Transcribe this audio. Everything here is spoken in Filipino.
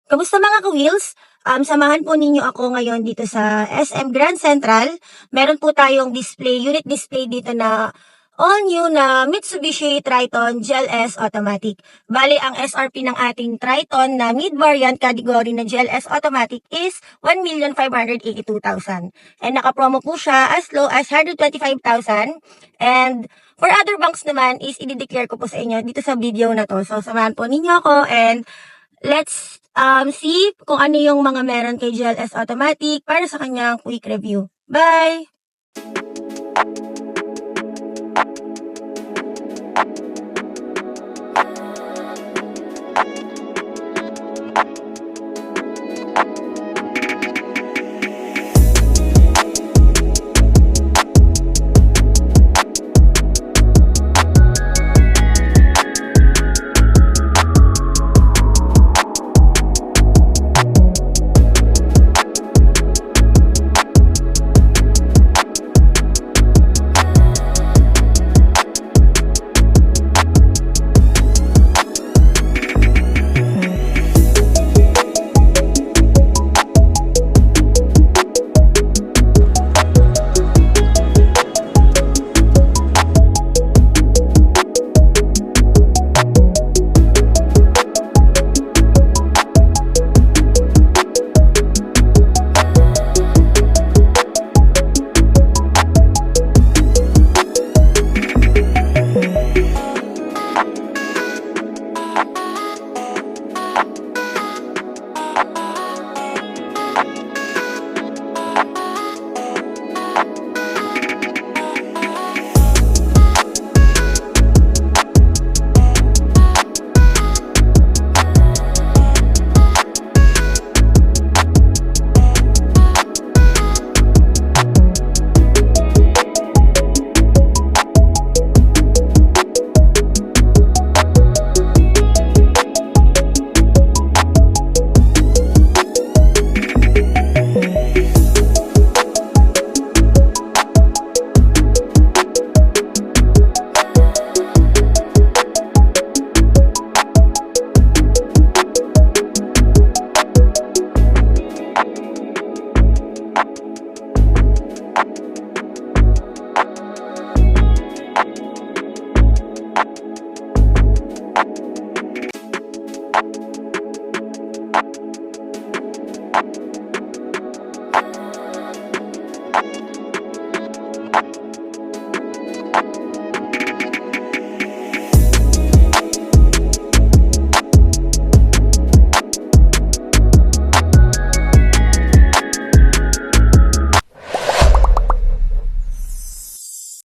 Kamusta mga ka-wheels? Samahan po ninyo ako ngayon dito sa SM Grand Central. Meron po tayong unit display dito na all new na Mitsubishi Triton GLS Automatic. Bali, ang SRP ng ating Triton na mid-variant category na GLS Automatic is 1,582,000. And naka-promo po siya as low as 125,000. And for other banks naman is i-declare ko po sa inyo dito sa video na to. So, samahan po ninyo ako and let's see kung ano yung mga meron kay GLS Automatic para sa kanyang quick review. Bye!